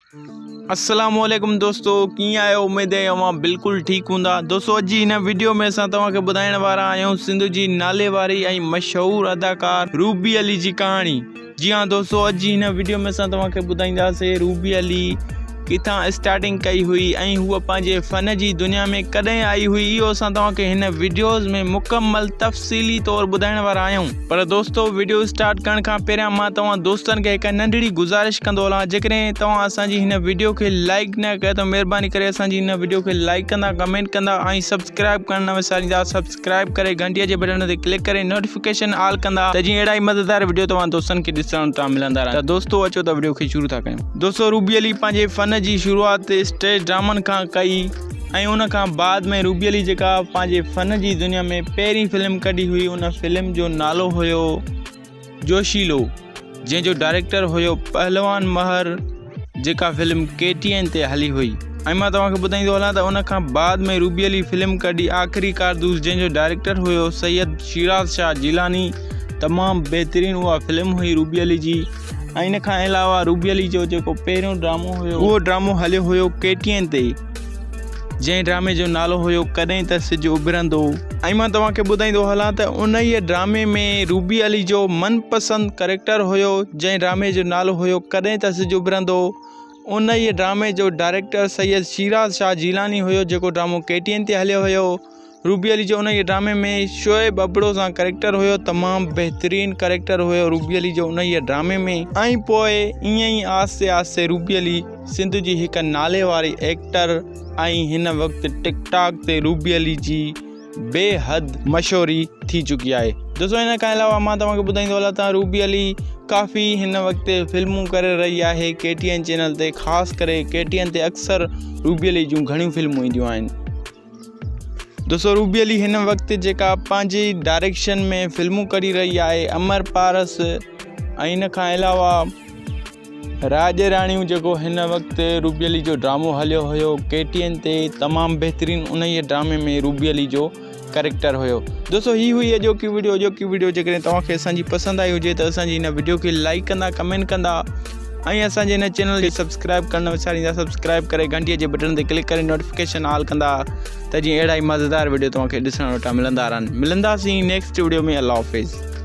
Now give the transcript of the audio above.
अस्सलाम वालेकुम दोस्तों, कीअं आहियो? उम्मीद है अवां बिल्कुल ठीक हूंदा। दोस्तों अॼु हिन वीडियो में असां तव्हांखे ॿुधाइण वारा आहियूं सिंध जी नाले वारी ऐं मशहूर अदाकार रूबी अली जी कहानी। जी हाँ दोस्तों, अॼु हिन वीडियो में असां तव्हांखे ॿुधाईंदासीं रूबी अली किथां स्टार्टिंग कई हुई ऐं हूअ पंहिंजे फ़न जी दुनिया में कॾहिं आई हुई। इहो असां तव्हांखे हिन वीडियोज़ में मुकम्मल तफ़सीली तौर ॿुधाइण वारा आहियूं। पर दोस्तों वीडियो स्टार्ट करण खां पहिरियां मां तव्हां दोस्तनि खे हिकु नंढड़ी गुज़ारिश कंदो हलां, जेकॾहिं तव्हां असांजी हिन वीडियो खे लाइक न कयो त महिरबानी करे असांजी हिन वीडियो खे लाइक कंदा, कमेंट कंदा ऐं सब्सक्राइब करण न विसारींदा। सब्सक्राइब करे घंटीअ जे बटन ते क्लिक करे नोटिफिकेशन ऑल कंदा त जीअं अहिड़ा ई मज़ेदार वीडियो तव्हां दोस्तनि खे ॾिसण था मिलंदा रहनि। त दोस्तों अचो त वीडियो खे शुरू था कयूं। दोस्तों रूबी अली पंहिंजे फ़न जी शुरूआत स्टेज ड्रामनि खां कई ऐं उन खां बाद में रूबी अली जेका पंहिंजे फ़न जी दुनिया में पहिरीं फिल्म कढी हुई, उन फिल्म जो नालो हुयो जोशीलो, जंहिंजो डायरेक्टर हुयो पहलवान महर, जेका फिल्म KTN ते हली हुई। ऐं मां तव्हांखे ॿुधाईंदो हलां त उन खां बाद में रूबी अली फिल्म कढी आख़िरी कारतूस, जंहिंजो डायरेक्टर हुयो सैयद शिराज शाह जिलानी। तमामु बहितरीनु उहा फिल्म हुई रूबी अली जी। ऐं इन खां अलावा रूबी अली जो जेको पहिरियों ड्रामो हुयो, उहो ड्रामो हलियो हुयो KTN ते, जंहिं ड्रामे जो नालो हुयो कॾहिं त सिजु उभिरंदो। ऐं मां तव्हांखे ॿुधाईंदो हलां त उन ई ड्रामे में रूबी अली जो मनपसंद करेक्टर हुयो, जंहिं ड्रामे जो नालो हुयो कॾहिं त सिजु उभिरंदो। उन ई ड्रामे जो डायरेक्टर सैयद शिराज शाह जिलानी हुयो, जेको ड्रामो KTN ते हलियो हुयो। रूबी अली जो उन ई ड्रामे में शोएब अबड़ो सां करेक्टर हुयो, तमामु बहितरीनु करेक्टर हुयो रूबी अली जो उन ई ड्रामे में। ऐं पोइ ईअं ई आहिस्ते आहिस्ते रूबी अली सिंध जी हिकु नाले वारी एक्टर ऐं हिन वक़्तु टिकटॉक ते रूबी अली जी बेहद मशहूरी थी चुकी आहे। दोस्तों हिन खां अलावा मां तव्हांखे ॿुधाईंदो हलां त रूबी अली काफ़ी हिन वक़्तु फिल्मूं करे रही आहे KTN चैनल ते। ख़ासि करे KTN ते अक्सर रूबी अली जूं घणियूं फिल्मूं ईंदियूं आहिनि। दोस्तों रूबी अली हिन वक़्तु जेका पंहिंजी डायरेक्शन में फिल्मूं कढी रही आहे, अमर पारस ऐं इन खां अलावा राज राणियूं, जेको हिन वक़्तु रूबी अली जो ड्रामो हलियो हुयो KTN ते, तमामु बहितरीनु उन ई ड्रामे में रूबी अली जो करेक्टर हुयो। दोस्तों ही हुई अॼोकी वीडियो। जेकॾहिं तव्हांखे असांजी पसंदि आई हुजे त असांजी हिन वीडियो खे लाइक कंदा, कमेंट कंदा ऐं असांजे हिन चैनल खे सब्सक्राइब करण न विसारींदा। सब्सक्राइब करे घंटीअ जे बटन ते क्लिक करे नोटिफिकेशन ऑल कंदा त जीअं अहिड़ा ई मज़ेदार वीडियो तव्हांखे ॾिसण वेठा मिलंदा रहनि। मिलंदासीं नेक्स्ट वीडियो में। अल्लाह हाफ़िज़।